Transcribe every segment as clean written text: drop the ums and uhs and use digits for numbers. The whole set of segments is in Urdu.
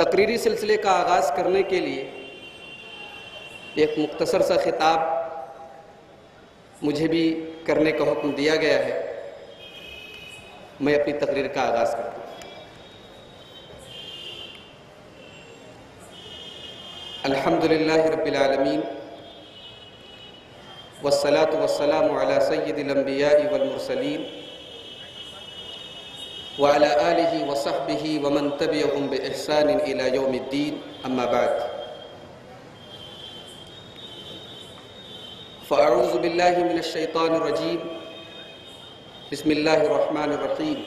تقریری سلسلے کا آغاز کرنے کے لیے ایک مختصر سا خطاب مجھے بھی کرنے کا حکم دیا گیا ہے۔ میں اپنی تقریر کا آغاز کرتا ہوں۔ الحمدللہ رب العالمین والصلاة والسلام علی سید الانبیاء والمرسلین وعلى آلہ وصحبہ ومن تبعهم بإحسان إلى يوم الدین، اما بعد فأعوذ باللہ من الشیطان الرجیم، بسم اللہ الرحمن الرحیم۔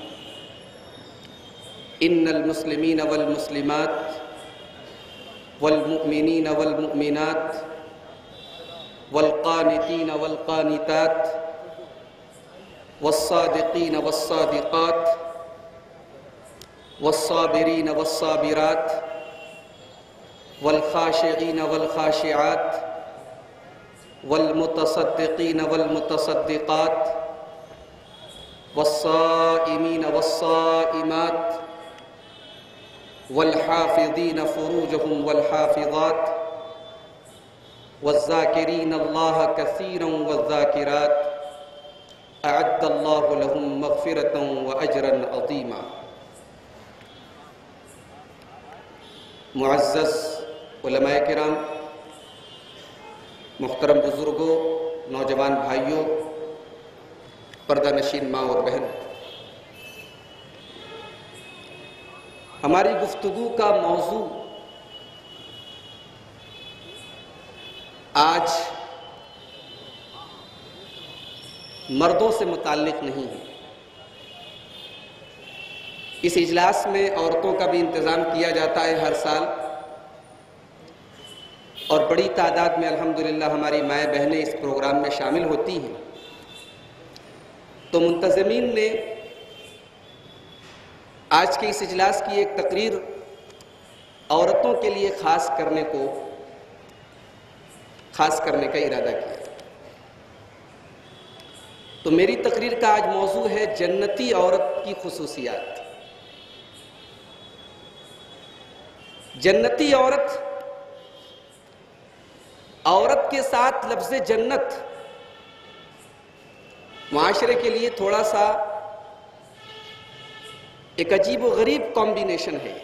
ان المسلمین والمسلمات والمؤمنین والمؤمنات والقانتین والقانتات والصادقین والصادقات والصابرین والصابرات والخاشعین والخاشعات والمتصدقین والمتصدقات والصائمین والصائمات والحافظین فروجهم والحافظات والذاکرین اللہ کثیرا والذاکرات اعد اللہ لهم مغفرتا واجرا عظیما۔ معزز علماء کرام، محترم بزرگوں، نوجوان بھائیوں، پردہ نشین ماں اور بہن، ہماری گفتگو کا موضوع آج مردوں سے متعلق نہیں ہے۔ اس اجلاس میں عورتوں کا بھی انتظام کیا جاتا ہے ہر سال، اور بڑی تعداد میں الحمدللہ ہماری مائیں بہنیں اس پروگرام میں شامل ہوتی ہیں۔ تو منتظمین نے آج کے اس اجلاس کی ایک تقریر عورتوں کے لیے خاص کرنے کا ارادہ کیا۔ تو میری تقریر کا آج موضوع ہے جنتی عورت کی خصوصیات۔ جنتی عورت، عورت کے ساتھ لفظ جنت معاشرے کے لیے تھوڑا سا ایک عجیب و غریب کمبینیشن ہے۔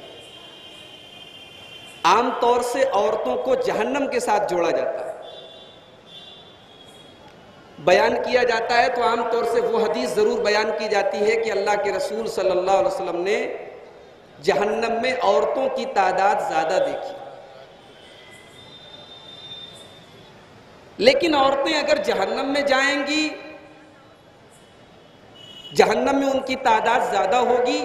عام طور سے عورتوں کو جہنم کے ساتھ جوڑا جاتا ہے، بیان کیا جاتا ہے تو عام طور سے وہ حدیث ضرور بیان کی جاتی ہے کہ اللہ کے رسول صلی اللہ علیہ وسلم نے جہنم میں عورتوں کی تعداد زیادہ دیکھی۔ لیکن عورتیں اگر جہنم میں جائیں گی، جہنم میں ان کی تعداد زیادہ ہوگی،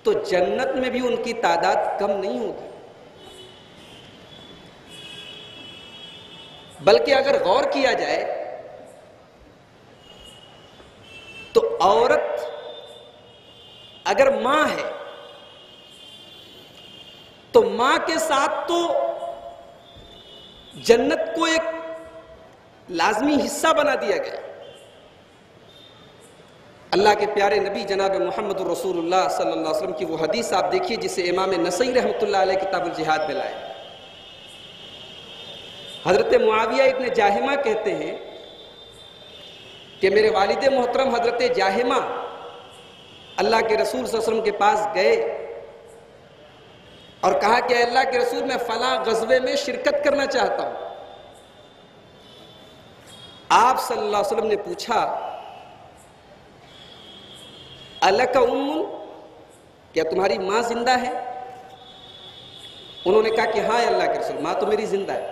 تو جنت میں بھی ان کی تعداد کم نہیں ہوگی۔ بلکہ اگر غور کیا جائے تو عورت اگر ماں ہے تو ماں کے ساتھ تو جنت کو ایک لازمی حصہ بنا دیا گیا۔ اللہ کے پیارے نبی جناب محمد رسول اللہ صلی اللہ علیہ وسلم کی وہ حدیث آپ دیکھیے جسے امام نسائی رحمۃ اللہ علیہ کتاب الجہاد میں لائے۔ حضرت معاویہ ابن جاہمہ کہتے ہیں کہ میرے والد محترم حضرت جاہمہ اللہ کے رسول صلی اللہ علیہ وسلم کے پاس گئے اور کہا کہ اے اللہ کے رسول، میں فلاں غزوے میں شرکت کرنا چاہتا ہوں۔ آپ صلی اللہ علیہ وسلم نے پوچھا الک ام، کیا تمہاری ماں زندہ ہے؟ انہوں نے کہا کہ ہاں اللہ کے رسول، ماں تو میری زندہ ہے۔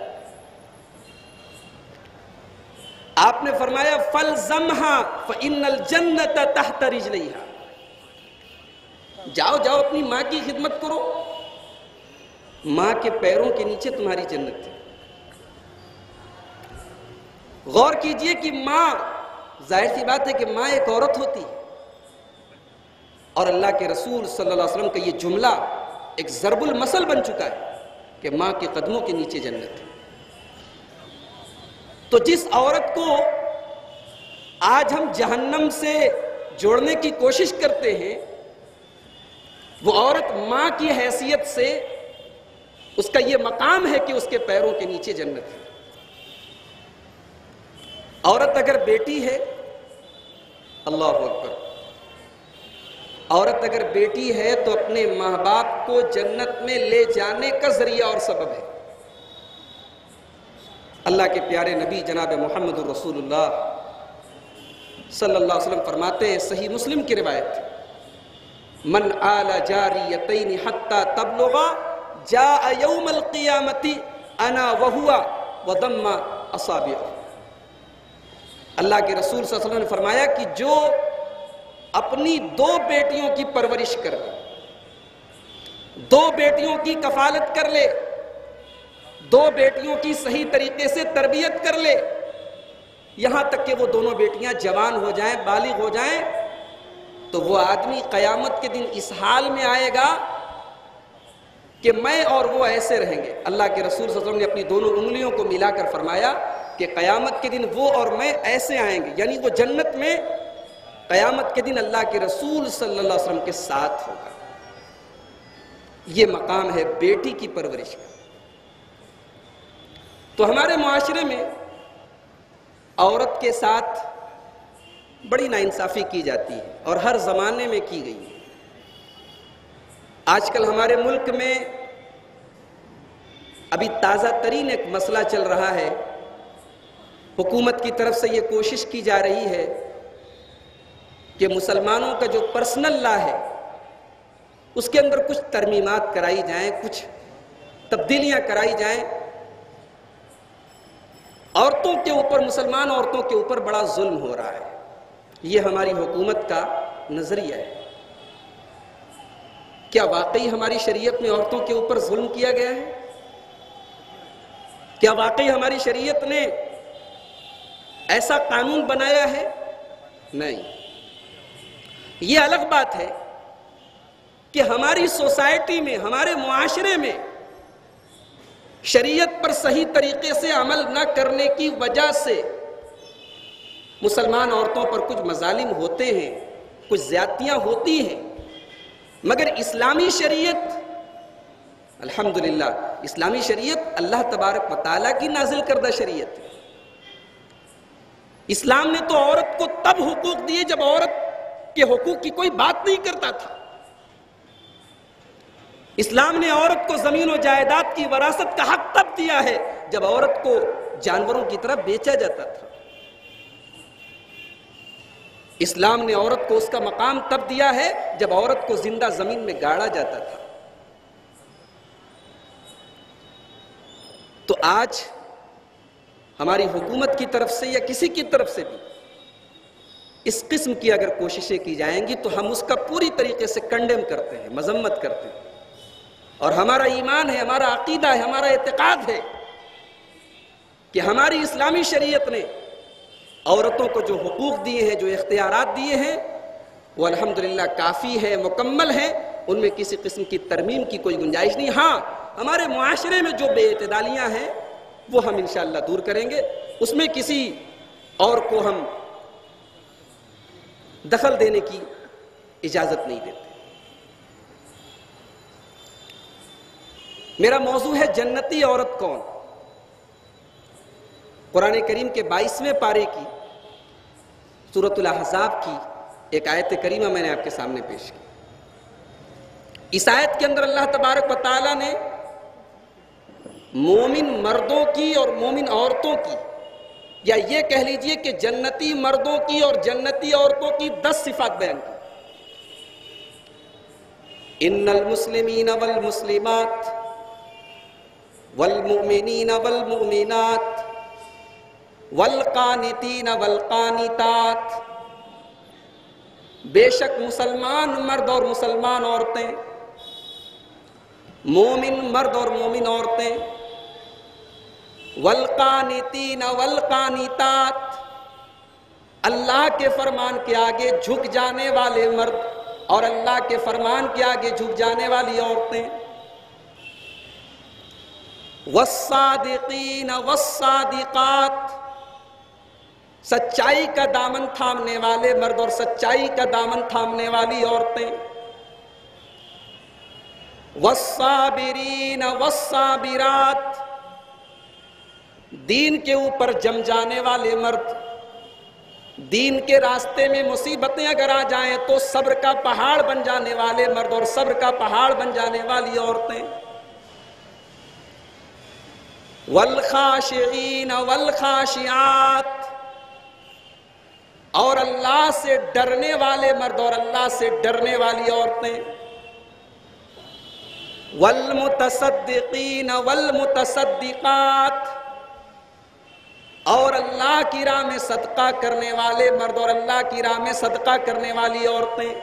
آپ نے فرمایا فَلْزَمْهَا فَإِنَّ الْجَنَّةَ تَحْتَ رِجْلَيْهَا، جاؤ اپنی ماں کی خدمت کرو، ماں کے پیروں کے نیچے تمہاری جنت ہے۔ غور کیجئے کہ ماں، ظاہر سی بات ہے کہ ماں ایک عورت ہوتی ہے، اور اللہ کے رسول صلی اللہ علیہ وسلم کا یہ جملہ ایک ضرب المثل بن چکا ہے کہ ماں کے قدموں کے نیچے جنت ہے۔ تو جس عورت کو آج ہم جہنم سے جوڑنے کی کوشش کرتے ہیں، وہ عورت ماں کی حیثیت سے اس کا یہ مقام ہے کہ اس کے پیروں کے نیچے جنت ہے۔ عورت اگر بیٹی ہے، اللہ اکبر، عورت اگر بیٹی ہے تو اپنے ماں باپ کو جنت میں لے جانے کا ذریعہ اور سبب ہے۔ اللہ کے پیارے نبی جناب محمد الرسول اللہ صلی اللہ علیہ وسلم فرماتے ہیں، صحیح مسلم کی روایت، من آل جاریتین حتی تبلغا جاء یوم القیامت انا وہوا وضم اصابعہ۔ اللہ کے رسول صلی اللہ علیہ وسلم نے فرمایا کہ جو اپنی 2 بیٹیوں کی پرورش کر لے، 2 بیٹیوں کی کفالت کر لے، 2 بیٹیوں کی صحیح طریقے سے تربیت کر لے، یہاں تک کہ وہ دونوں بیٹیاں جوان ہو جائیں، بالغ ہو جائیں، تو وہ آدمی قیامت کے دن اس حال میں آئے گا کہ میں اور وہ ایسے رہیں گے۔ اللہ کے رسول صلی اللہ علیہ وسلم نے اپنی دونوں انگلیوں کو ملا کر فرمایا کہ قیامت کے دن وہ اور میں ایسے آئیں گے، یعنی وہ جنت میں قیامت کے دن اللہ کے رسول صلی اللہ علیہ وسلم کے ساتھ ہوگا۔ یہ مقام ہے بیٹی کی پرورش کا۔ تو ہمارے معاشرے میں عورت کے ساتھ بڑی ناانصافی کی جاتی ہے اور ہر زمانے میں کی گئی ہے۔ آج کل ہمارے ملک میں ابھی تازہ ترین ایک مسئلہ چل رہا ہے، حکومت کی طرف سے یہ کوشش کی جا رہی ہے کہ مسلمانوں کا جو پرسنل لا ہے اس کے اندر کچھ ترمیمات کرائی جائیں، کچھ تبدیلیاں کرائی جائیں۔ عورتوں کے اوپر، مسلمان عورتوں کے اوپر بڑا ظلم ہو رہا ہے، یہ ہماری حکومت کا نظریہ ہے۔ کیا واقعی ہماری شریعت میں عورتوں کے اوپر ظلم کیا گیا ہے؟ کیا واقعی ہماری شریعت نے ایسا قانون بنایا ہے؟ نہیں۔ یہ الگ بات ہے کہ ہماری سوسائٹی میں، ہمارے معاشرے میں شریعت پر صحیح طریقے سے عمل نہ کرنے کی وجہ سے مسلمان عورتوں پر کچھ مظالم ہوتے ہیں، کچھ زیادتیاں ہوتی ہیں، مگر اسلامی شریعت الحمدللہ، اسلامی شریعت اللہ تبارک و تعالیٰ کی نازل کردہ شریعت ہے۔ اسلام نے تو عورت کو تب حقوق دیے جب عورت کے حقوق کی کوئی بات نہیں کرتا تھا۔ اسلام نے عورت کو زمین و جائیداد کی وراثت کا حق تب دیا ہے جب عورت کو جانوروں کی طرح بیچا جاتا تھا۔ اسلام نے عورت کو اس کا مقام تب دیا ہے جب عورت کو زندہ زمین میں گاڑا جاتا تھا۔ تو آج ہماری حکومت کی طرف سے یا کسی کی طرف سے بھی اس قسم کی اگر کوششیں کی جائیں گی تو ہم اس کا پوری طریقے سے کنڈیم کرتے ہیں، مذمت کرتے ہیں، اور ہمارا ایمان ہے، ہمارا عقیدہ ہے، ہمارا اعتقاد ہے کہ ہماری اسلامی شریعت نے عورتوں کو جو حقوق دیے ہیں، جو اختیارات دیے ہیں، وہ الحمدللہ کافی ہے، مکمل ہے، ان میں کسی قسم کی ترمیم کی کوئی گنجائش نہیں۔ ہاں، ہمارے معاشرے میں جو بے اعتدالیاں ہیں وہ ہم انشاءاللہ دور کریں گے، اس میں کسی اور کو ہم دخل دینے کی اجازت نہیں دیتے۔ میرا موضوع ہے جنتی عورت کون؟ قرآن کریم کے 22ویں پارے کی سورۃ الاحزاب کی ایک آیت کریمہ میں نے آپ کے سامنے پیش کی۔ اس آیت کے اندر اللہ تبارک و تعالیٰ نے مومن مردوں کی اور مومن عورتوں کی، یا یہ کہہ لیجئے کہ جنتی مردوں کی اور جنتی عورتوں کی 10 صفات بیان کی۔ ان المسلمین والمسلمات والمؤمنین والمؤمنات والقانتین والقانتات، بے شک مسلمان مرد اور مسلمان عورتیں، مومن مرد اور مومن عورتیں، والقانتین والقانتات، اللہ کے فرمان کے آگے جھک جانے والے مرد اور اللہ کے فرمان کے آگے جھک جانے والی عورتیں، والصادقین والصادقات، سچائی کا دامن تھامنے والے مرد اور سچائی کا دامن تھامنے والی عورتیں، والصابرین والصابرات، دین کے اوپر جم جانے والے مرد، دین کے راستے میں مصیبتیں اگر آ جائیں تو صبر کا پہاڑ بن جانے والے مرد اور صبر کا پہاڑ بن جانے والی عورتیں، والخاشعین والخاشعات، اور اللہ سے ڈرنے والے مرد اور اللہ سے ڈرنے والی عورتیں، والمتصدقین والمتصدقات، اور اللہ کی راہ میں صدقہ کرنے والے مرد اور اللہ کی راہ میں صدقہ کرنے والی عورتیں،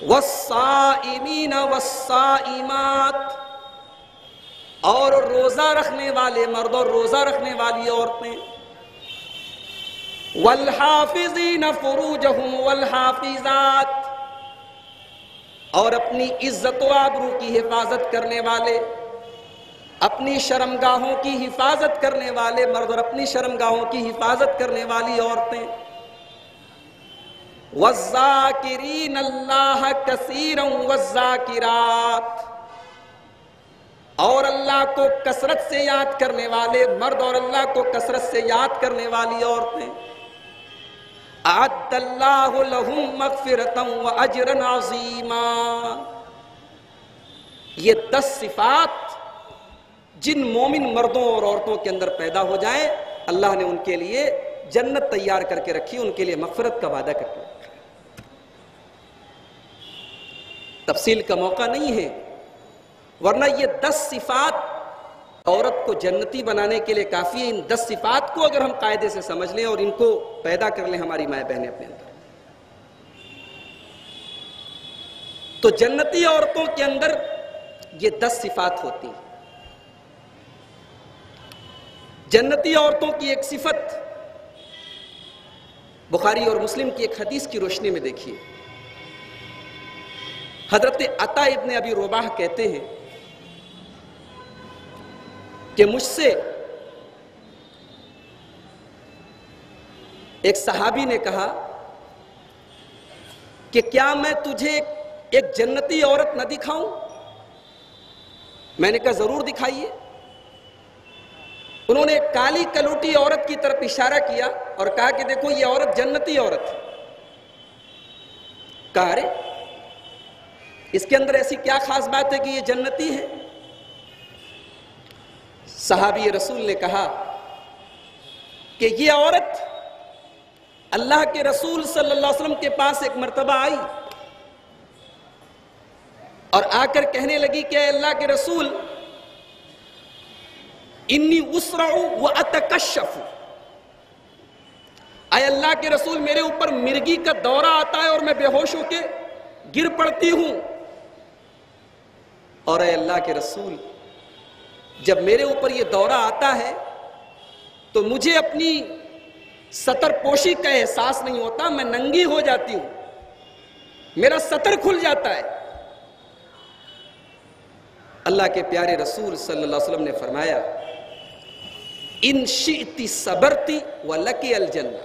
والصائمین والصائمات، اور روزہ رکھنے والے مرد اور روزہ رکھنے والی عورتیں، والحافظین فروجہم والحافظات، اور اپنی عزت و آبرو کی حفاظت کرنے والے، اپنی شرمگاہوں کی حفاظت کرنے والے مرد اور اپنی شرمگاہوں کی حفاظت کرنے والی عورتیں، والذاکرین اللہ کثیرا والذاکرات، اور اللہ کو کثرت سے یاد کرنے والے مرد اور اللہ کو کثرت سے یاد کرنے والی عورتیں، اعد اللہ لہم مغفرۃ واجرا عظیما۔ یہ 10 صفات جن مومن مردوں اور عورتوں کے اندر پیدا ہو جائیں، اللہ نے ان کے لیے جنت تیار کر کے رکھی، ان کے لیے مغفرت کا وعدہ کر کے رکھا۔ تفصیل کا موقع نہیں ہے، ورنہ یہ 10 صفات عورت کو جنتی بنانے کے لیے کافی ہے۔ ان 10 صفات کو اگر ہم قاعدے سے سمجھ لیں اور ان کو پیدا کر لیں ہماری مائیں بہنیں اپنے اندر، تو جنتی عورتوں کے اندر یہ 10 صفات ہوتی ہیں۔ جنتی عورتوں کی ایک صفت بخاری اور مسلم کی ایک حدیث کی روشنی میں دیکھیے۔ حضرت عطا ابن ابی رباح کہتے ہیں کہ مجھ سے ایک صحابی نے کہا کہ کیا میں تجھے ایک جنتی عورت نہ دکھاؤں؟ میں نے کہا ضرور دکھائیے۔ انہوں نے ایک کالی کلوٹی عورت کی طرف اشارہ کیا اور کہا کہ دیکھو یہ عورت جنتی عورت ہے۔ کہا ارے اس کے اندر ایسی کیا خاص بات ہے کہ یہ جنتی ہے؟ صحابی رسول نے کہا کہ یہ عورت اللہ کے رسول صلی اللہ علیہ وسلم کے پاس ایک مرتبہ آئی اور آ کر کہنے لگی کہ اے اللہ کے رسول، انی اسرع واتکشف، اے اللہ کے رسول میرے اوپر مرگی کا دورہ آتا ہے اور میں بے ہوش ہو کے گر پڑتی ہوں، اور اے اللہ کے رسول جب میرے اوپر یہ دورہ آتا ہے تو مجھے اپنی ستر پوشی کا احساس نہیں ہوتا، میں ننگی ہو جاتی ہوں، میرا ستر کھل جاتا ہے۔ اللہ کے پیارے رسول صلی اللہ علیہ وسلم نے فرمایا ان شئتی صبرتی ولکی الجنہ،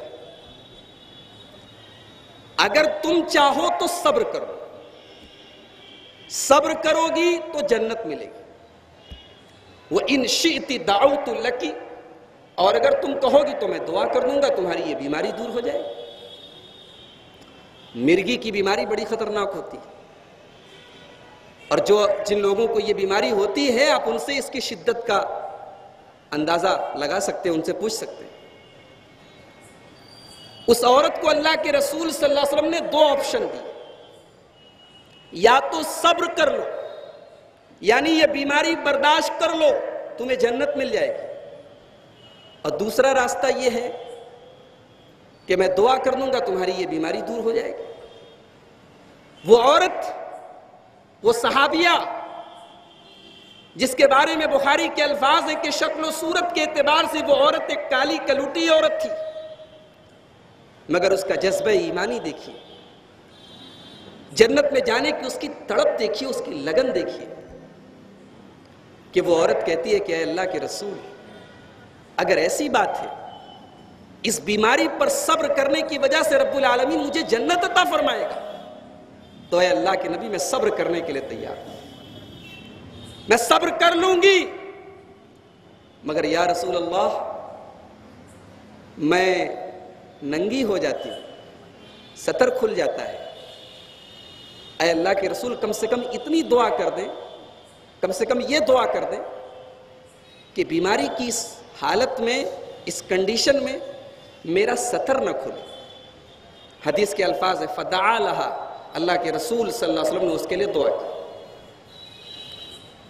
اگر تم چاہو تو صبر کرو، صبر کرو گی تو جنت ملے گی۔ وَإِن شِئْتِ دَعَوْتُ لَكِ، اور اگر تم کہو گی تو میں دعا کر دوں گا تمہاری یہ بیماری دور ہو جائے۔ مرگی کی بیماری بڑی خطرناک ہوتی ہے، اور جن لوگوں کو یہ بیماری ہوتی ہے آپ ان سے اس کی شدت کا اندازہ لگا سکتے ہیں، ان سے پوچھ سکتے ہیں۔ اس عورت کو اللہ کے رسول صلی اللہ علیہ وسلم نے 2 آپشن دی، یا تو صبر کر لو، یعنی یہ بیماری برداشت کر لو تمہیں جنت مل جائے گی، اور دوسرا راستہ یہ ہے کہ میں دعا کر دوں گا تمہاری یہ بیماری دور ہو جائے گی۔ وہ عورت، وہ صحابیہ جس کے بارے میں بخاری کے الفاظ ہیں کہ شکل و صورت کے اعتبار سے وہ عورت ایک کالی کلوٹی عورت تھی، مگر اس کا جذبہ ایمانی دیکھیے، جنت میں جانے کی اس کی تڑپ دیکھیے، اس کی لگن دیکھیے، کہ وہ عورت کہتی ہے کہ اے اللہ کے رسول اگر ایسی بات ہے، اس بیماری پر صبر کرنے کی وجہ سے رب العالمین مجھے جنت عطا فرمائے گا، تو اے اللہ کے نبی میں صبر کرنے کے لیے تیار ہوں، میں صبر کر لوں گی، مگر یا رسول اللہ میں ننگی ہو جاتی ہوں، ستر کھل جاتا ہے۔ اے اللہ کے رسول کم سے کم اتنی دعا کر دیں، کم سے کم یہ دعا کر دیں کہ بیماری کی اس حالت میں، اس کنڈیشن میں میرا ستر نہ کھلے۔ حدیث کے الفاظ ہے فدعا لہا، اللہ کے رسول صلی اللہ علیہ وسلم نے اس کے لیے دعا کی۔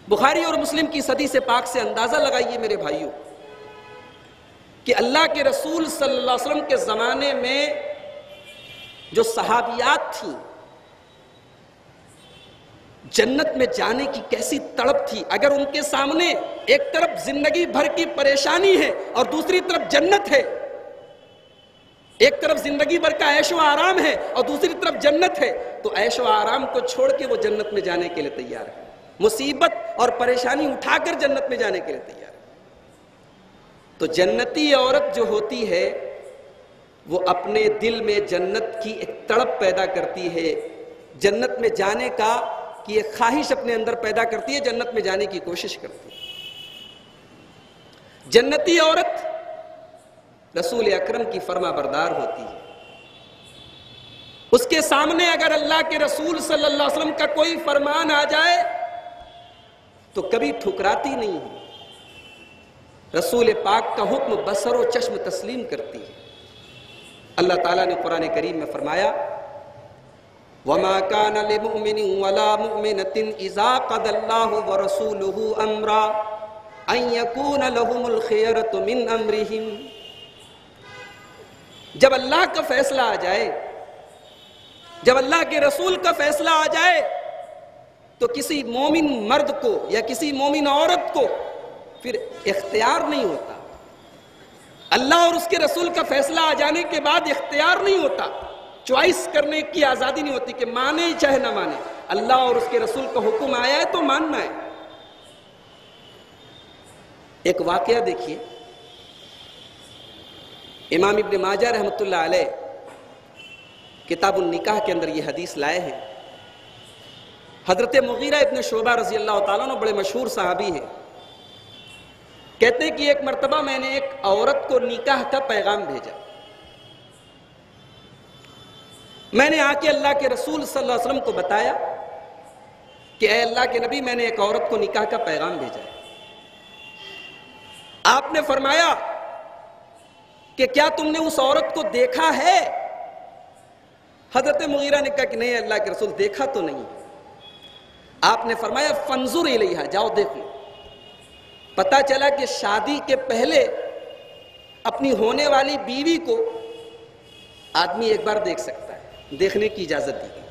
بخاری اور مسلم کی حدیث پاک سے اندازہ لگائیے میرے بھائیوں کہ اللہ کے رسول صلی اللہ علیہ وسلم کے زمانے میں جو صحابیات تھیں، جنت میں جانے کی کیسی تڑپ تھی۔ اگر ان کے سامنے ایک طرف زندگی بھر کی پریشانی ہے اور دوسری طرف جنت ہے، ایک طرف زندگی بھر کا عیش و آرام ہے اور دوسری طرف جنت ہے، تو عیش و آرام کو چھوڑ کے وہ جنت میں جانے کے لیے تیار ہے، مصیبت اور پریشانی اٹھا کر جنت میں جانے کے لیے تیار ہے۔ تو جنتی عورت جو ہوتی ہے وہ اپنے دل میں جنت کی ایک تڑپ پیدا کرتی ہے، جنت میں جانے کا کی ایک خواہش اپنے اندر پیدا کرتی ہے، جنت میں جانے کی کوشش کرتی ہے۔ جنتی عورت رسول اکرم کی فرما بردار ہوتی ہے، اس کے سامنے اگر اللہ کے رسول صلی اللہ علیہ وسلم کا کوئی فرمان آ جائے تو کبھی ٹھکراتی نہیں ہے، رسول پاک کا حکم بصر و چشم تسلیم کرتی ہے۔ اللہ تعالیٰ نے قرآن کریم میں فرمایا وَمَا كَانَ لِمُؤْمِنٍ وَلَا مُؤْمِنَةٍ إِذَا قَضَى اللَّهُ وَرَسُولُهُ أَمْرًا أَن يَكُونَ لَهُمُ الْخِيَرَةُ مِنْ أَمْرِهِمْ۔ جب اللہ کا فیصلہ آ جائے، جب اللہ کے رسول کا فیصلہ آ جائے تو کسی مومن مرد کو یا کسی مومن عورت کو پھر اختیار نہیں ہوتا، اللہ اور اس کے رسول کا فیصلہ آ جانے کے بعد اختیار نہیں ہوتا، چوائس کرنے کی آزادی نہیں ہوتی کہ مانے چاہے نہ مانے، اللہ اور اس کے رسول کا حکم آیا ہے تو ماننا ہے۔ ایک واقعہ دیکھیے، امام ابن ماجہ رحمۃ اللہ علیہ کتاب النکاح کے اندر یہ حدیث لائے ہیں۔ حضرت مغیرہ ابن شعبہ رضی اللہ تعالیٰ عنہ بڑے مشہور صحابی ہیں، کہتے ہیں کہ ایک مرتبہ میں نے ایک عورت کو نکاح کا پیغام بھیجا، میں نے آ کے اللہ کے رسول صلی اللہ علیہ وسلم کو بتایا کہ اے اللہ کے نبی میں نے ایک عورت کو نکاح کا پیغام بھیجا ہے۔ آپ نے فرمایا کہ کیا تم نے اس عورت کو دیکھا ہے؟ حضرت مغیرہ نے کہا کہ نہیں اللہ کے رسول دیکھا تو نہیں۔ آپ نے فرمایا فانظر الیہا، جاؤ دیکھ لو۔ پتہ چلا کہ شادی کے پہلے اپنی ہونے والی بیوی کو آدمی ایک بار دیکھ سکتا ہے، دیکھنے کی اجازت دی گئی۔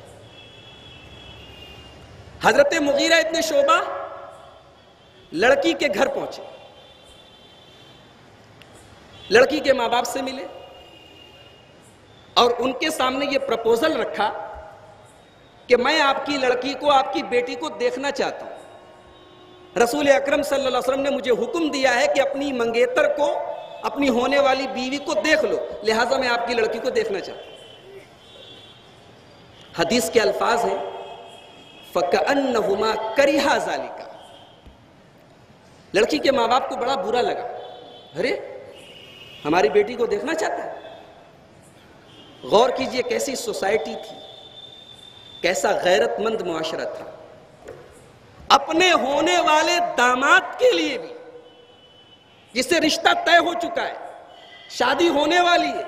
حضرت مغیرہ ابن شعبہ لڑکی کے گھر پہنچے، لڑکی کے ماں باپ سے ملے اور ان کے سامنے یہ پرپوزل رکھا کہ میں آپ کی لڑکی کو، آپ کی بیٹی کو دیکھنا چاہتا ہوں۔ رسول اکرم صلی اللہ علیہ وسلم نے مجھے حکم دیا ہے کہ اپنی منگیتر کو، اپنی ہونے والی بیوی کو دیکھ لو، لہٰذا میں آپ کی لڑکی کو دیکھنا چاہتا ہوں۔ حدیث کے الفاظ ہیں فَكَأَنَّهُمَا كَرِهَا ذَلِكَ۔ لڑکی کے ماں باپ کو بڑا برا لگا، ارے ہماری بیٹی کو دیکھنا چاہتا ہے۔ غور کیجئے کیسی سوسائٹی تھی، کیسا غیرت مند معاشرہ تھا۔ اپنے ہونے والے داماد کے لیے بھی، جس سے رشتہ طے ہو چکا ہے، شادی ہونے والی ہے،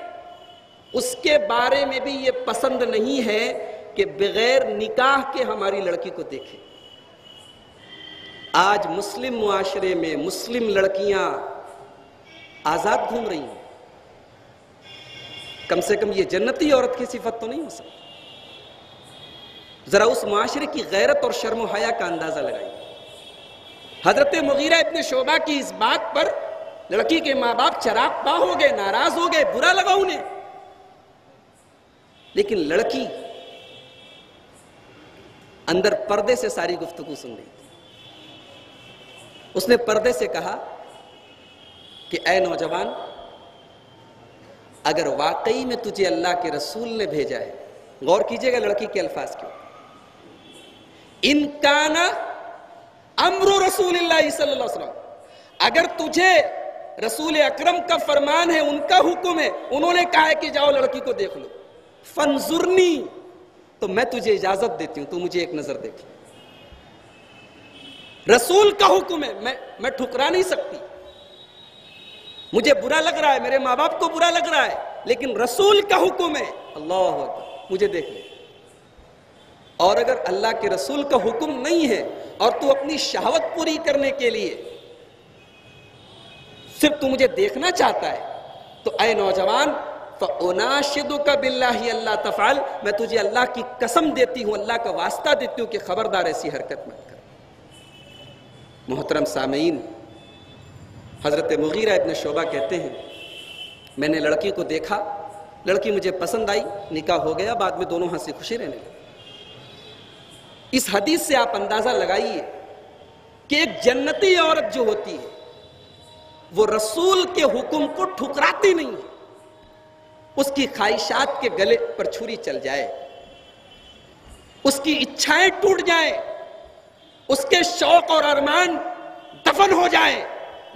اس کے بارے میں بھی یہ پسند نہیں ہے کہ بغیر نکاح کے ہماری لڑکی کو دیکھیں۔ آج مسلم معاشرے میں مسلم لڑکیاں آزاد گھوم رہی ہیں، کم سے کم یہ جنتی عورت کی صفت تو نہیں ہو سکتی۔ ذرا اس معاشرے کی غیرت اور شرم و حیا کا اندازہ لگائیے۔ حضرت مغیرہ ابن شعبہ کی اس بات پر لڑکی کے ماں باپ چراغ پا ہو گئے، ناراض ہو گئے، برا لگا انہیں، لیکن لڑکی اندر پردے سے ساری گفتگو سن رہی تھی۔ اس نے پردے سے کہا کہ اے نوجوان، اگر واقعی میں تجھے اللہ کے رسول نے بھیجا ہے، غور کیجئے گا لڑکی کے الفاظ کیوں، ان کان امر رسول اللہ صلی اللہ علیہ وسلم، اگر تجھے رسول اکرم کا فرمان ہے، ان کا حکم ہے، انہوں نے کہا ہے کہ جاؤ لڑکی کو دیکھ لو، فانظرنی، تو میں تجھے اجازت دیتی ہوں، تو مجھے ایک نظر دیکھ لو۔ رسول کا حکم ہے، میں ٹھکرا نہیں سکتی، مجھے برا لگ رہا ہے، میرے ماں باپ کو برا لگ رہا ہے، لیکن رسول کا حکم ہے، اللہ اکبر، مجھے دیکھ لے۔ اور اگر اللہ کے رسول کا حکم نہیں ہے اور تو اپنی شہوت پوری کرنے کے لیے صرف تو مجھے دیکھنا چاہتا ہے، تو اے نوجوان، فَأُنَاشِدُكَ بِاللَّهِ اللہ تفعل، میں تجھے اللہ کی قسم دیتی ہوں، اللہ کا واسطہ دیتی ہوں کہ خبردار ایسی حرکت مت کر۔ محترم سامعین، حضرت مغیرہ ابن شعبہ کہتے ہیں میں نے لڑکی کو دیکھا، لڑکی مجھے پسند آئی، نکاح ہو گیا، بعد میں دونوں ہنسی خوشی رہنے لگے۔ اس حدیث سے آپ اندازہ لگائیے کہ ایک جنتی عورت جو ہوتی ہے وہ رسول کے حکم کو ٹھکراتی نہیں ہے، اس کی خواہشات کے گلے پر چھری چل جائے، اس کی اچھائیں ٹوٹ جائیں، اس کے شوق اور ارمان دفن ہو جائیں،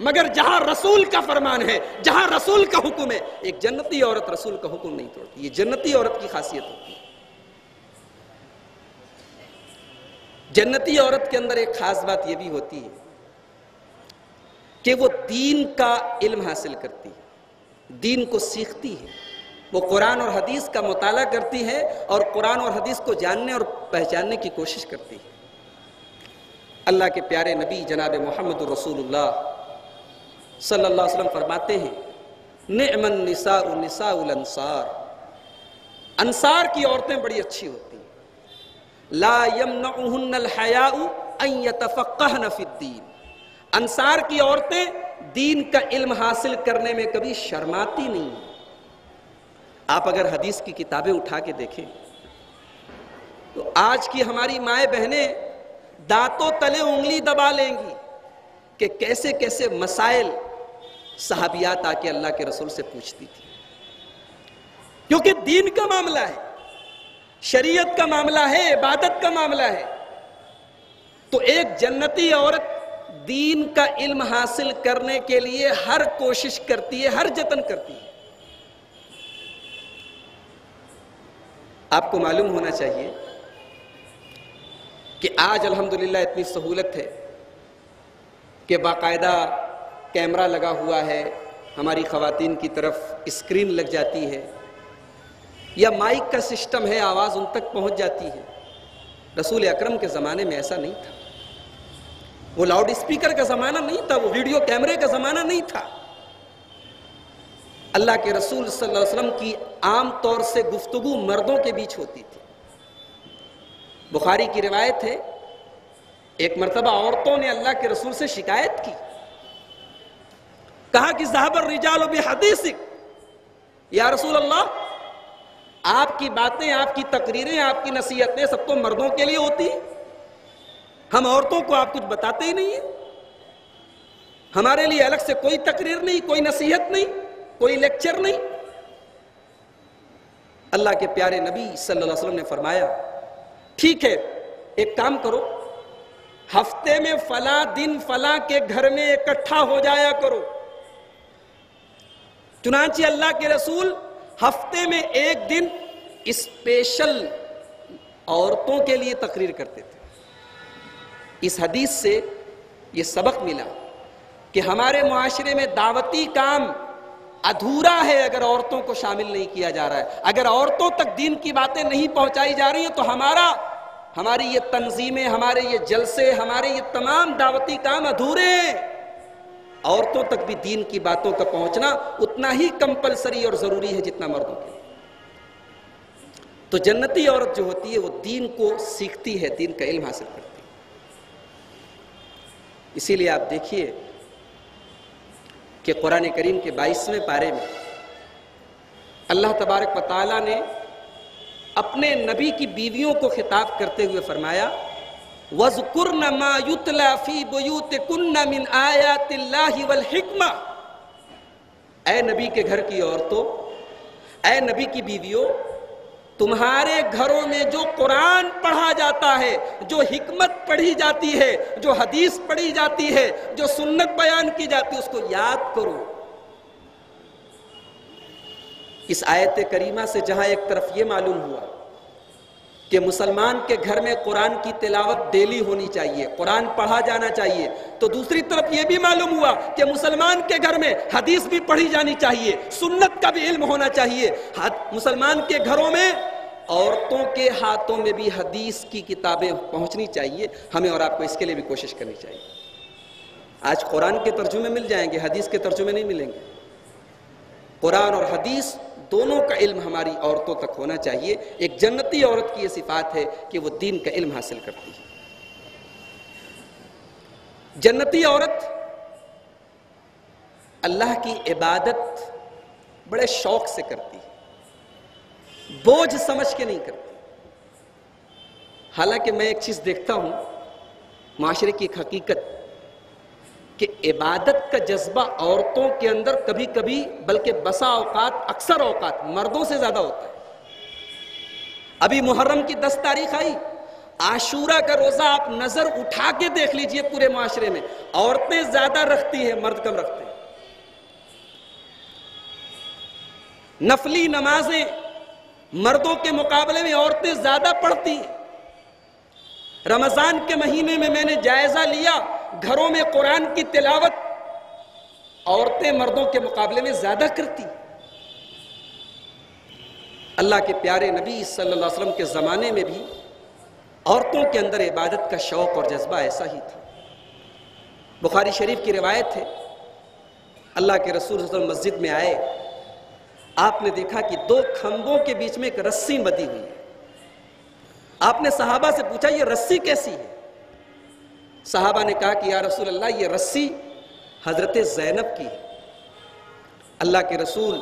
مگر جہاں رسول کا فرمان ہے، جہاں رسول کا حکم ہے، ایک جنتی عورت رسول کا حکم نہیں توڑتی۔ یہ جنتی عورت کی خاصیت ہوتی ہے۔ جنتی عورت کے اندر ایک خاص بات یہ بھی ہوتی ہے کہ وہ دین کا علم حاصل کرتی ہے، دین کو سیکھتی ہے، وہ قرآن اور حدیث کا مطالعہ کرتی ہے اور قرآن اور حدیث کو جاننے اور پہچاننے کی کوشش کرتی ہے۔ اللہ کے پیارے نبی جناب محمد رسول اللہ صلی اللہ علیہ وسلم فرماتے ہیں نعم النساء نساء الانصار، انصار کی عورتیں بڑی اچھی ہوتی ہیں، لا یمنعہن الحیاء ان یتفقہن فی الدین، انصار کی عورتیں دین کا علم حاصل کرنے میں کبھی شرماتی نہیں ہیں۔ آپ اگر حدیث کی کتابیں اٹھا کے دیکھیں تو آج کی ہماری مائیں بہنیں دانتوں تلے انگلی دبا لیں گی کہ کیسے کیسے مسائل صحابیات آ کے اللہ کے رسول سے پوچھتی تھی، کیونکہ دین کا معاملہ ہے، شریعت کا معاملہ ہے، عبادت کا معاملہ ہے۔ تو ایک جنتی عورت دین کا علم حاصل کرنے کے لیے ہر کوشش کرتی ہے، ہر جتن کرتی ہے۔ آپ کو معلوم ہونا چاہیے کہ آج الحمدللہ اتنی سہولت ہے کہ باقاعدہ کیمرہ لگا ہوا ہے، ہماری خواتین کی طرف اسکرین لگ جاتی ہے، یا مائک کا سسٹم ہے، آواز ان تک پہنچ جاتی ہے۔ رسول اکرم کے زمانے میں ایسا نہیں تھا، وہ لاؤڈ اسپیکر کا زمانہ نہیں تھا، وہ ویڈیو کیمرے کا زمانہ نہیں تھا۔ اللہ کے رسول صلی اللہ علیہ وسلم کی عام طور سے گفتگو مردوں کے بیچ ہوتی تھی۔ بخاری کی روایت ہے ایک مرتبہ عورتوں نے اللہ کے رسول سے شکایت کی، کہا کہ ذهب الرجال بحدیثک، یا رسول اللہ آپ کی باتیں، آپ کی تقریریں، آپ کی نصیحتیں سب تو مردوں کے لیے ہوتی ہیں، ہم عورتوں کو آپ کچھ بتاتے ہی نہیں ہیں، ہمارے لیے الگ سے کوئی تقریر نہیں، کوئی نصیحت نہیں، کوئی لیکچر نہیں۔ اللہ کے پیارے نبی صلی اللہ علیہ وسلم نے فرمایا ٹھیک ہے، ایک کام کرو، ہفتے میں فلاں دن فلاں کے گھر میں اکٹھا ہو جایا کرو۔ چنانچہ اللہ کے رسول ہفتے میں ایک دن اسپیشل عورتوں کے لیے تقریر کرتے تھے۔ اس حدیث سے یہ سبق ملا کہ ہمارے معاشرے میں دعوتی کام ادھورا ہے اگر عورتوں کو شامل نہیں کیا جا رہا ہے، اگر عورتوں تک دین کی باتیں نہیں پہنچائی جا رہی ہیں تو ہماری یہ تنظیمیں، ہمارے یہ جلسے، ہمارے یہ تمام دعوتی کام ادھورے ہیں۔ عورتوں تک بھی دین کی باتوں کا پہنچنا اتنا ہی کمپلسری اور ضروری ہے جتنا مردوں کے لیے۔ تو جنتی عورت جو ہوتی ہے وہ دین کو سیکھتی ہے، دین کا علم حاصل کرتی ہے۔ اسی لیے آپ دیکھیے کہ قرآن کریم کے 22ویں پارے میں اللہ تبارک و تعالیٰ نے اپنے نبی کی بیویوں کو خطاب کرتے ہوئے فرمایا وَذْكُرْنَ مَا يُتْلَى فِي بُيُوتِكُنَّ مِنْ آيَاتِ اللَّهِ وَالْحِكْمَةِ، اے نبی کے گھر کی عورتوں، اے نبی کی بیویوں، تمہارے گھروں میں جو قرآن پڑھا جاتا ہے، جو حکمت پڑھی جاتی ہے، جو حدیث پڑھی جاتی ہے، جو سنت بیان کی جاتی ہے، اس کو یاد کرو۔ اس آیت کریمہ سے جہاں ایک طرف یہ معلوم ہوا کہ مسلمان کے گھر میں قرآن کی تلاوت ڈیلی ہونی چاہیے، قرآن پڑھا جانا چاہیے، تو دوسری طرف یہ بھی معلوم ہوا کہ مسلمان کے گھر میں حدیث بھی پڑھی جانی چاہیے، سنت کا بھی علم ہونا چاہیے۔ مسلمان کے گھروں میں عورتوں کے ہاتھوں میں بھی حدیث کی کتابیں پہنچنی چاہیے۔ ہمیں اور آپ کو اس کے لیے بھی کوشش کرنی چاہیے۔ آج قرآن کے ترجمے مل جائیں گے، حدیث کے ترجمے نہیں ملیں گے۔ قرآن اور حدیث دونوں کا علم ہماری عورتوں تک ہونا چاہیے۔ ایک جنتی عورت کی یہ صفات ہے کہ وہ دین کا علم حاصل کرتی ہے۔ جنتی عورت اللہ کی عبادت بڑے شوق سے کرتی ہے، بوجھ سمجھ کے نہیں کرتی۔ حالانکہ میں ایک چیز دیکھتا ہوں، معاشرے کی ایک حقیقت کہ عبادت کا جذبہ عورتوں کے اندر کبھی کبھی بلکہ بسا اوقات اکثر اوقات مردوں سے زیادہ ہوتا ہے۔ ابھی محرم کی 10 تاریخ آئی، عاشورہ کا روزہ آپ نظر اٹھا کے دیکھ لیجئے، پورے معاشرے میں عورتیں زیادہ رکھتی ہیں، مرد کم رکھتے ہیں۔ نفلی نمازیں مردوں کے مقابلے میں عورتیں زیادہ پڑھتی ہیں۔ رمضان کے مہینے میں میں نے جائزہ لیا، گھروں میں قرآن کی تلاوت عورتیں مردوں کے مقابلے میں زیادہ کرتی۔ اللہ کے پیارے نبی صلی اللہ علیہ وسلم کے زمانے میں بھی عورتوں کے اندر عبادت کا شوق اور جذبہ ایسا ہی تھا۔ بخاری شریف کی روایت ہے، اللہ کے رسول صلی اللہ علیہ وسلم مسجد میں آئے، آپ نے دیکھا کہ 2 کھمبوں کے بیچ میں ایک رسی بندھی ہوئی ہے۔ آپ نے صحابہ سے پوچھا یہ رسی کیسی ہے؟ صحابہ نے کہا کہ یا رسول اللہ یہ رسی حضرت زینب کی ہے۔ اللہ کے رسول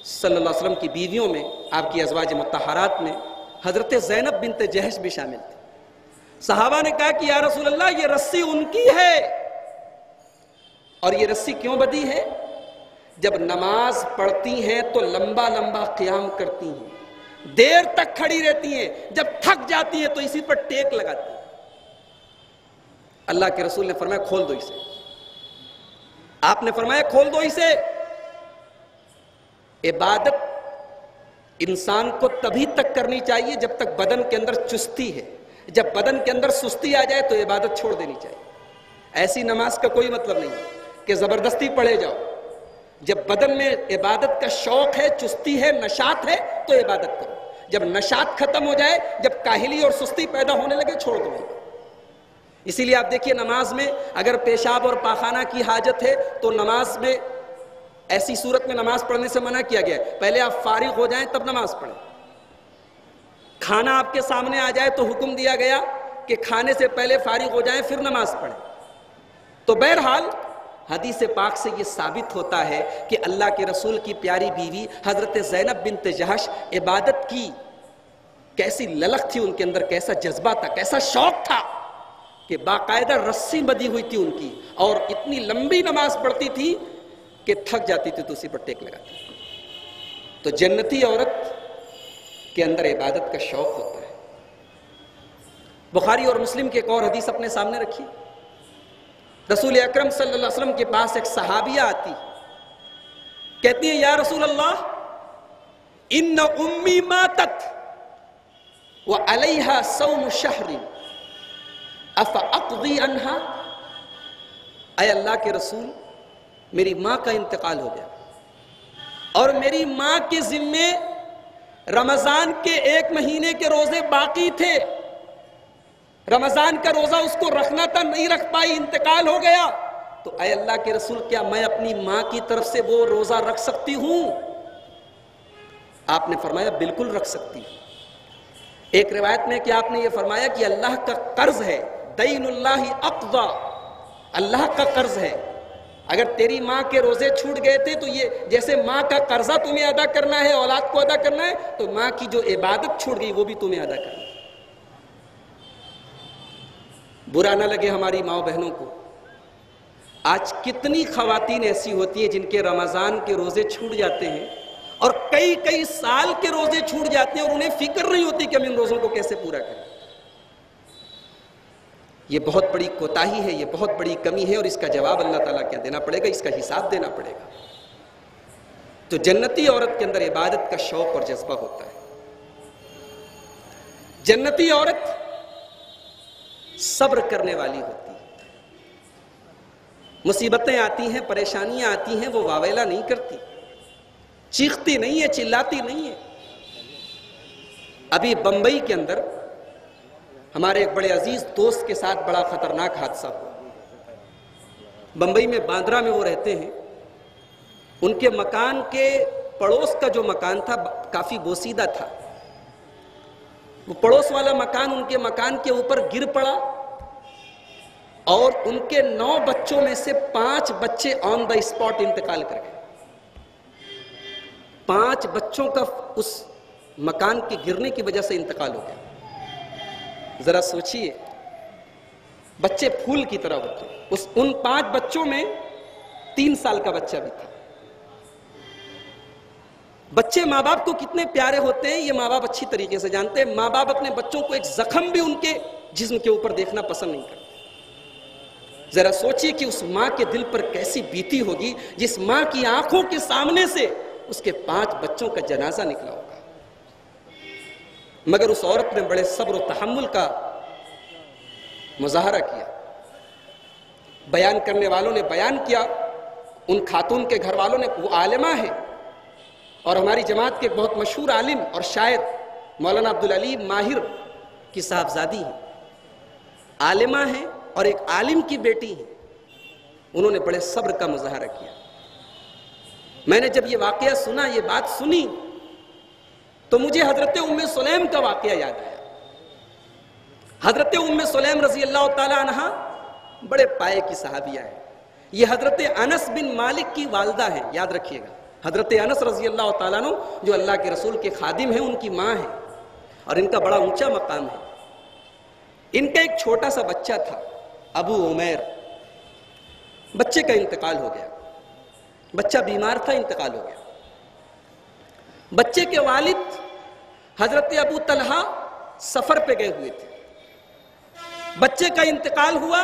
صلی اللہ علیہ وسلم کی بیویوں میں، آپ کی ازواج مطہرات میں حضرت زینب بنت جہش بھی شامل تھی۔ صحابہ نے کہا کہ یا رسول اللہ یہ رسی ان کی ہے، اور یہ رسی کیوں بندھی ہے؟ جب نماز پڑھتی ہیں تو لمبا لمبا قیام کرتی ہیں، دیر تک کھڑی رہتی ہیں، جب تھک جاتی ہیں تو اسی پر ٹیک لگاتی ہیں۔ اللہ کے رسول نے فرمایا کھول دو اسے۔ آپ نے فرمایا کھول دو اسے۔ عبادت انسان کو تبھی تک کرنی چاہیے جب تک بدن کے اندر چستی ہے۔ جب بدن کے اندر سستی آ جائے تو عبادت چھوڑ دینی چاہیے۔ ایسی نماز کا کوئی مطلب نہیں ہے کہ زبردستی پڑھے جاؤ۔ جب بدن میں عبادت کا شوق ہے، چستی ہے، نشاط ہے تو عبادت کرو۔ جب نشاط ختم ہو جائے، جب کاہلی اور سستی پیدا ہونے لگے، چھوڑ دو۔ اسی لیے آپ دیکھیے نماز میں اگر پیشاب اور پاخانہ کی حاجت ہے تو نماز میں ایسی صورت میں نماز پڑھنے سے منع کیا گیا ہے، پہلے آپ فارغ ہو جائیں تب نماز پڑھیں۔ کھانا آپ کے سامنے آ جائے تو حکم دیا گیا کہ کھانے سے پہلے فارغ ہو جائیں پھر نماز پڑھیں۔ تو بہرحال حدیث پاک سے یہ ثابت ہوتا ہے کہ اللہ کے رسول کی پیاری بیوی حضرت زینب بنت جہش عبادت کی کیسی للک تھی ان کے اندر، کیسا جذبہ تھا، کیسا شوق تھا کہ باقاعدہ رسی بندھی ہوئی تھی ان کی، اور اتنی لمبی نماز پڑھتی تھی کہ تھک جاتی تھی تو اسی پر ٹیک لگاتی تھی۔ تو جنتی عورت کے اندر عبادت کا شوق ہوتا ہے۔ بخاری اور مسلم کی ایک اور حدیث اپنے سامنے رکھی۔ رسول اکرم صلی اللہ علیہ وسلم کے پاس ایک صحابیہ آتی، کہتی ہے یا رسول اللہ ان امی ماتت وعلیہا صوم شہر افاقضی عنہا، اے اللہ کے رسول میری ماں کا انتقال ہو گیا اور میری ماں کے ذمے رمضان کے 1 مہینے کے روزے باقی تھے، رمضان کا روزہ اس کو رکھنا تھا، نہیں رکھ پائی، انتقال ہو گیا، تو اے اللہ کے رسول کیا میں اپنی ماں کی طرف سے وہ روزہ رکھ سکتی ہوں؟ آپ نے فرمایا بالکل رکھ سکتی۔ ایک روایت میں کہ آپ نے یہ فرمایا کہ اللہ کا قرض ہے، دین اللہ اقضا، اللہ کا قرض ہے، اگر تیری ماں کے روزے چھوٹ گئے تھے تو یہ جیسے ماں کا قرضہ تمہیں ادا کرنا ہے، اولاد کو ادا کرنا ہے، تو ماں کی جو عبادت چھوٹ گئی وہ بھی تمہیں ادا کرنا ہے۔ برا نہ لگے ہماری ماں بہنوں کو، آج کتنی خواتین ایسی ہوتی ہیں جن کے رمضان کے روزے چھوٹ جاتے ہیں اور کئی کئی سال کے روزے چھوٹ جاتے ہیں اور انہیں فکر نہیں ہوتی کہ ہم ان روزوں کو کیسے پورا کریں. یہ بہت بڑی کوتاہی ہے، یہ بہت بڑی کمی ہے، اور اس کا جواب اللہ تعالیٰ کیا دینا پڑے گا، اس کا حساب دینا پڑے گا. تو جنتی عورت کے اندر عبادت کا شوق اور جذبہ ہوتا ہے. جنتی عورت صبر کرنے والی ہوتی ہے. مصیبتیں آتی ہیں، پریشانیاں آتی ہیں، وہ واویلا نہیں کرتی، چیختی نہیں ہے، چلاتی نہیں ہے. ابھی بمبئی کے اندر ہمارے ایک بڑے عزیز دوست کے ساتھ بڑا خطرناک حادثہ ہوا. بمبئی میں باندرا میں وہ رہتے ہیں. ان کے مکان کے پڑوس کا جو مکان تھا کافی بوسیدہ تھا. وہ پڑوس والا مکان ان کے مکان کے اوپر گر پڑا اور ان کے 9 بچوں میں سے 5 بچے آن دا اسپاٹ انتقال کر گئے. 5 بچوں کا اس مکان کے گرنے کی وجہ سے انتقال ہو گیا. ذرا سوچئے، بچے پھول کی طرح ہوتے ہیں. ان 5 بچوں میں 3 سال کا بچہ بھی تھا. بچے ماں باپ کو کتنے پیارے ہوتے ہیں یہ ماں باپ اچھی طریقے سے جانتے ہیں. ماں باپ اپنے بچوں کو ایک زخم بھی ان کے جسم کے اوپر دیکھنا پسند نہیں کرتے. ذرا سوچئے کہ اس ماں کے دل پر کیسی بیتی ہوگی جس ماں کی آنکھوں کے سامنے سے اس کے 5 بچوں کا جنازہ نکلا ہوگا. مگر اس عورت نے بڑے صبر و تحمل کا مظاہرہ کیا. بیان کرنے والوں نے بیان کیا، ان خاتون کے گھر والوں نے، وہ عالمہ ہے اور ہماری جماعت کے ایک بہت مشہور عالم اور شاعر مولانا عبدالعلیم ماہر کی صاحبزادی ہیں. عالمہ ہیں اور ایک عالم کی بیٹی ہیں. انہوں نے بڑے صبر کا مظاہرہ کیا. میں نے جب یہ واقعہ سنا، یہ بات سنی، تو مجھے حضرت ام سلیم کا واقعہ یاد آیا. حضرت ام سلیم رضی اللہ تعالی عنہ بڑے پائے کی صحابیہ ہیں. یہ حضرت انس بن مالک کی والدہ ہیں، یاد رکھیے گا. حضرت انس رضی اللہ تعالیٰ عنہ جو اللہ کے رسول کے خادم ہیں، ان کی ماں ہیں اور ان کا بڑا اونچا مقام ہے. ان کا ایک چھوٹا سا بچہ تھا، ابو عمیر. بچے کا انتقال ہو گیا. بچہ بیمار تھا، انتقال ہو گیا. بچے کے والد حضرت ابو طلحہ سفر پہ گئے ہوئے تھے. بچے کا انتقال ہوا.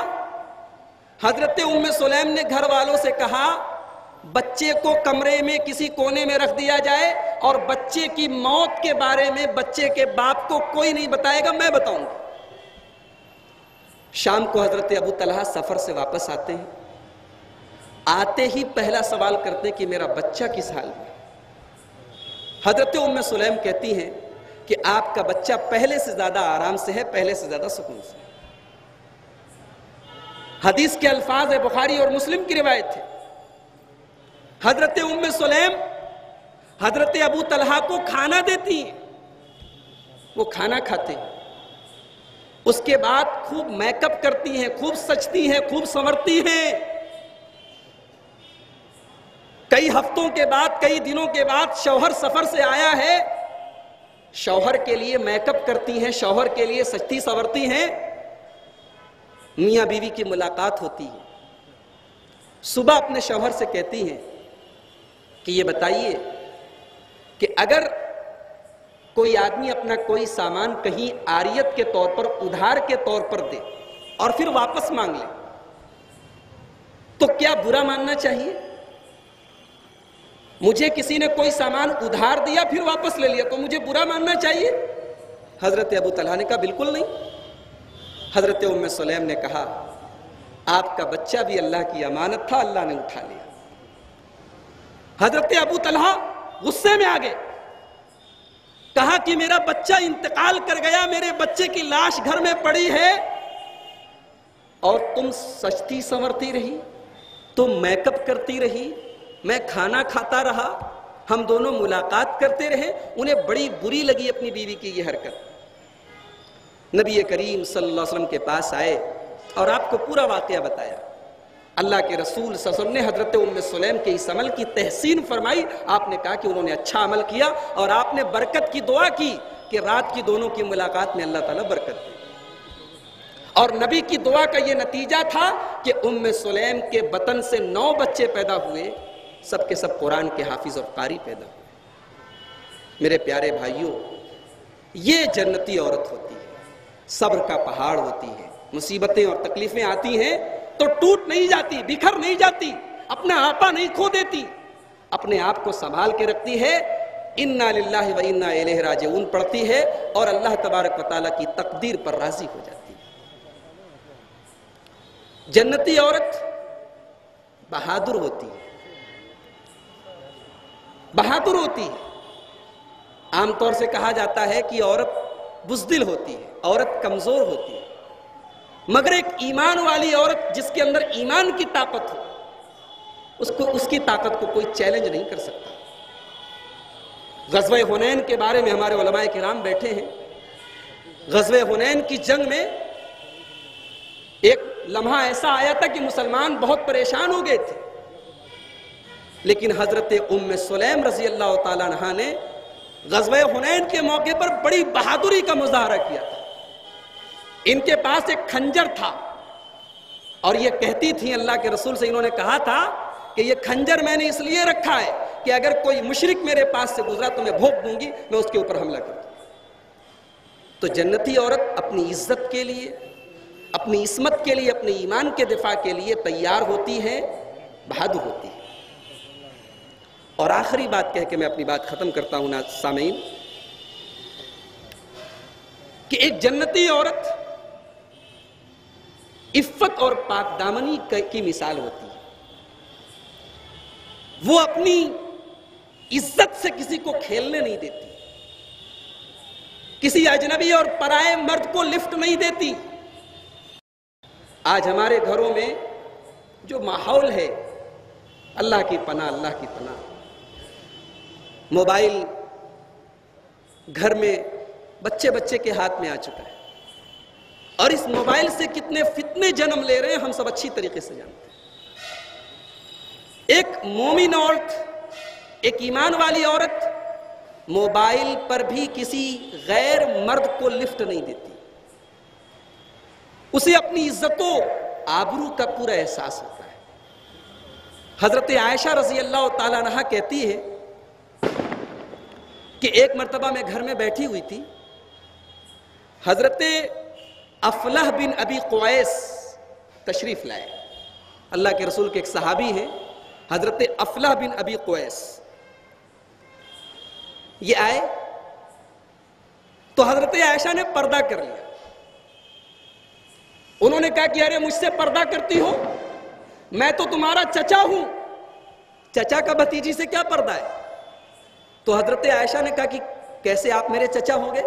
حضرت ام سلیم نے گھر والوں سے کہا بچے کو کمرے میں کسی کونے میں رکھ دیا جائے اور بچے کی موت کے بارے میں بچے کے باپ کو کوئی نہیں بتائے گا، میں بتاؤں گا. شام کو حضرت ابو طلحہ سفر سے واپس آتے ہیں. آتے ہی پہلا سوال کرتے ہیں کہ میرا بچہ کس حال میں. حضرت ام سلیم کہتی ہیں کہ آپ کا بچہ پہلے سے زیادہ آرام سے ہے، پہلے سے زیادہ سکون سے. حدیث کے الفاظ ہے، بخاری اور مسلم کی روایت ہے. حضرت ام سلیم حضرت ابو طلحہ کو کھانا دیتی ہیں. وہ کھانا کھاتے ہیں. اس کے بعد خوب میک اپ کرتی ہیں، خوب سجتی ہیں، خوب سنورتی ہیں. کئی ہفتوں کے بعد، کئی دنوں کے بعد شوہر سفر سے آیا ہے. شوہر کے لیے میک اپ کرتی ہیں، شوہر کے لیے سجتی سنورتی ہیں. میاں بیوی کی ملاقات ہوتی ہے. صبح اپنے شوہر سے کہتی ہیں کہ یہ بتائیے کہ اگر کوئی آدمی اپنا کوئی سامان کہیں عاریت کے طور پر، ادھار کے طور پر دے اور پھر واپس مانگ لے تو کیا برا ماننا چاہیے؟ مجھے کسی نے کوئی سامان ادھار دیا پھر واپس لے لیا تو مجھے برا ماننا چاہیے؟ حضرت ابو طلحہ نے کہا بالکل نہیں. حضرت ام سلیم نے کہا آپ کا بچہ بھی اللہ کی امانت تھا، اللہ نے اٹھا لیا. حضرت ابو طلحہ غصے میں آ گئے. کہا کہ میرا بچہ انتقال کر گیا، میرے بچے کی لاش گھر میں پڑی ہے اور تم سجتی سنورتی رہی، تم میک اپ کرتی رہی، میں کھانا کھاتا رہا، ہم دونوں ملاقات کرتے رہے. انہیں بڑی بری لگی اپنی بیوی کی یہ حرکت. نبی کریم صلی اللہ علیہ وسلم کے پاس آئے اور آپ کو پورا واقعہ بتایا. اللہ کے رسول صلی اللہ علیہ وسلم نے حضرت ام سلیم کے اس عمل کی تحسین فرمائی. آپ نے کہا کہ انہوں نے اچھا عمل کیا اور آپ نے برکت کی دعا کی کہ رات کی دونوں کی ملاقات میں اللہ تعالیٰ برکت دے. اور نبی کی دعا کا یہ نتیجہ تھا کہ ام سلیم کے بطن سے 9 بچے پیدا ہوئے، سب کے سب قرآن کے حافظ اور قاری پیدا ہوئے. میرے پیارے بھائیوں، یہ جنتی عورت ہوتی ہے، صبر کا پہاڑ ہوتی ہے، مصیبتیں اور تکلیفیں آتی ہیں تو ٹوٹ نہیں جاتی، بکھر نہیں جاتی، اپنا آپا نہیں کھو دیتی، اپنے آپ کو سنبھال کے رکھتی ہے، انا للہ و انا الیہ راجعون پڑھتی ہے اور اللہ تبارک و تعالیٰ کی تقدیر پر راضی ہو جاتی ہے۔ جنتی عورت بہادر ہوتی ہے، بہادر ہوتی ہے۔ عام طور سے کہا جاتا ہے کہ عورت بزدل ہوتی ہے، عورت کمزور ہوتی ہے، مگر ایک ایمان والی عورت جس کے اندر ایمان کی طاقت ہو، اس کی طاقت کو کوئی چیلنج نہیں کر سکتا۔ غزوہ حنین کے بارے میں ہمارے علماء کرام بیٹھے ہیں۔ غزوہ حنین کی جنگ میں ایک لمحہ ایسا آیا تھا کہ مسلمان بہت پریشان ہو گئے تھے، لیکن حضرت ام سلیم رضی اللہ تعالیٰ عنہا نے غزوہ حنین کے موقع پر بڑی بہادری کا مظاہرہ کیا تھا۔ ان کے پاس ایک خنجر تھا اور یہ کہتی تھیں، اللہ کے رسول سے انہوں نے کہا تھا کہ یہ خنجر میں نے اس لیے رکھا ہے کہ اگر کوئی مشرک میرے پاس سے گزرا تو میں بھونک دوں گی، میں اس کے اوپر حملہ کر دوں۔ تو جنتی عورت اپنی عزت کے لیے، اپنی عصمت کے لیے، اپنے ایمان کے دفاع کے لیے تیار ہوتی ہے، بہادر ہوتی ہے۔ اور آخری بات کہہ کے میں اپنی بات ختم کرتا ہوں سامعین، کہ ایک جنتی عورت عفت اور پاک دامنی کی مثال ہوتی ہے۔ وہ اپنی عزت سے کسی کو کھیلنے نہیں دیتی، کسی اجنبی اور پرائے مرد کو لفٹ نہیں دیتی۔ آج ہمارے گھروں میں جو ماحول ہے، اللہ کی پناہ، اللہ کی پناہ، موبائل گھر میں بچے کے ہاتھ میں آ چکا ہے، اور اس موبائل سے کتنے فتنے جنم لے رہے ہیں ہم سب اچھی طریقے سے جانتے ہیں۔ ایک مومن عورت، ایک ایمان والی عورت موبائل پر بھی کسی غیر مرد کو لفٹ نہیں دیتی، اسے اپنی عزت و آبرو کا پورا احساس ہوتا ہے۔ حضرت عائشہ رضی اللہ تعالیٰ عنہا کہتی ہے کہ ایک مرتبہ میں گھر میں بیٹھی ہوئی تھی، حضرت افلح بن ابی قویس تشریف لائے۔ اللہ کے رسول کے ایک صحابی ہیں حضرت افلح بن ابی قویس، یہ آئے تو حضرت عائشہ نے پردہ کر لیا۔ انہوں نے کہا کہ ارے مجھ سے پردہ کرتی ہو، میں تو تمہارا چچا ہوں، چچا کا بھتیجی سے کیا پردہ ہے؟ تو حضرت عائشہ نے کہا کہ کیسے آپ میرے چچا ہوں گے؟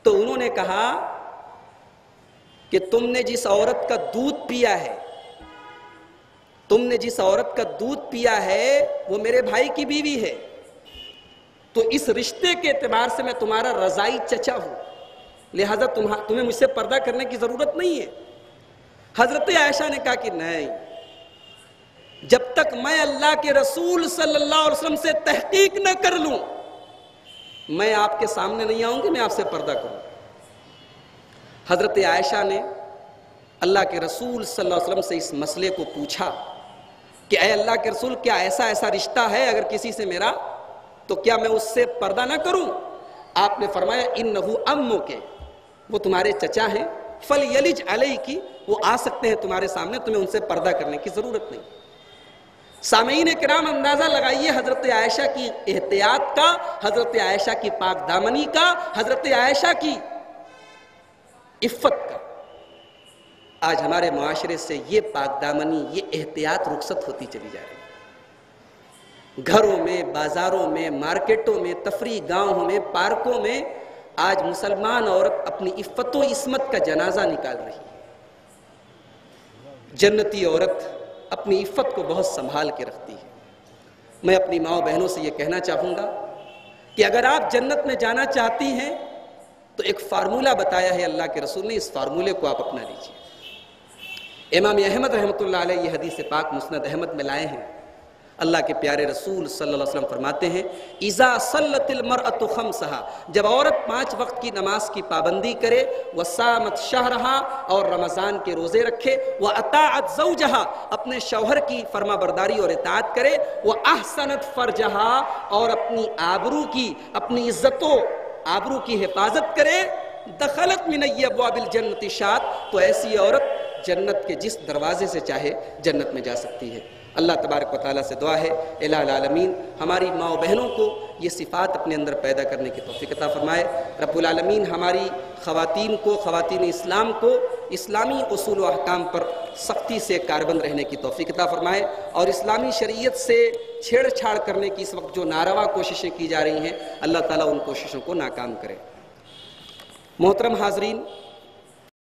تو انہوں نے کہا کہ تم نے جس عورت کا دودھ پیا ہے، تم نے جس عورت کا دودھ پیا ہے وہ میرے بھائی کی بیوی ہے، تو اس رشتے کے اعتبار سے میں تمہارا رضائی چچا ہوں، لہذا تمہیں مجھ سے پردہ کرنے کی ضرورت نہیں ہے۔ حضرت عائشہ نے کہا کہ نہیں، جب تک میں اللہ کے رسول صلی اللہ علیہ وسلم سے تحقیق نہ کر لوں، میں آپ کے سامنے نہیں آؤں گی، میں آپ سے پردہ کروں۔ حضرت عائشہ نے اللہ کے رسول صلی اللہ علیہ وسلم سے اس مسئلے کو پوچھا کہ اے اللہ کے رسول، کیا ایسا رشتہ ہے اگر کسی سے میرا، تو کیا میں اس سے پردہ نہ کروں؟ آپ نے فرمایا انہو امک، وہ تمہارے چچا ہیں، فلیلج علیک، وہ آ سکتے ہیں تمہارے سامنے، تمہیں ان سے پردہ کرنے کی ضرورت نہیں۔ سامعین کرام، اندازہ لگائیے حضرت عائشہ کی احتیاط کا، حضرت عائشہ کی پاک دامنی کا، حضرت عائشہ کی عفت کا۔ آج ہمارے معاشرے سے یہ پاک دامنی، یہ احتیاط رخصت ہوتی چلی جا رہی ہے۔ گھروں میں، بازاروں میں، مارکیٹوں میں، تفریح گاہوں میں، پارکوں میں آج مسلمان عورت اپنی عفت و عصمت کا جنازہ نکال رہی ہے۔ جنتی عورت اپنی عفت کو بہت سنبھال کے رکھتی ہے۔ میں اپنی ماؤں بہنوں سے یہ کہنا چاہوں گا کہ اگر آپ جنت میں جانا چاہتی ہیں تو ایک فارمولہ بتایا ہے اللہ کے رسول نے، اس فارمولے کو آپ اپنا لیجیے۔ امام احمد رحمۃ اللہ علیہ یہ حدیث پاک مسند احمد میں لائے ہیں۔ اللہ کے پیارے رسول صلی اللہ علیہ وسلم فرماتے ہیں اذا صلت المرأة خمسہا، جب عورت 5 وقت کی نماز کی پابندی کرے، وصامت شہرہا، اور رمضان کے روزے رکھے، واطاعت زوجہا، اپنے شوہر کی فرما برداری اور اطاعت کرے، واحسنت فرجہا، اور اپنی آبرو کی، اپنی عزت و آبرو کی حفاظت کرے، دخلت من ابواب الجنت شات، تو ایسی عورت جنت کے جس دروازے سے چاہے جنت میں جا سکتی ہے۔ اللہ تبارک و تعالیٰ سے دعا ہے الہ العالمین ہماری ماں و بہنوں کو یہ صفات اپنے اندر پیدا کرنے کی توفیق عطا فرمائے۔ رب العالمین ہماری خواتین کو، خواتین اسلام کو اسلامی اصول و احکام پر سختی سے کاربند رہنے کی توفیق عطا فرمائے، اور اسلامی شریعت سے چھیڑ چھاڑ کرنے کی اس وقت جو ناروا کوششیں کی جا رہی ہیں، اللہ تعالیٰ ان کوششوں کو ناکام کرے۔ محترم حاضرین،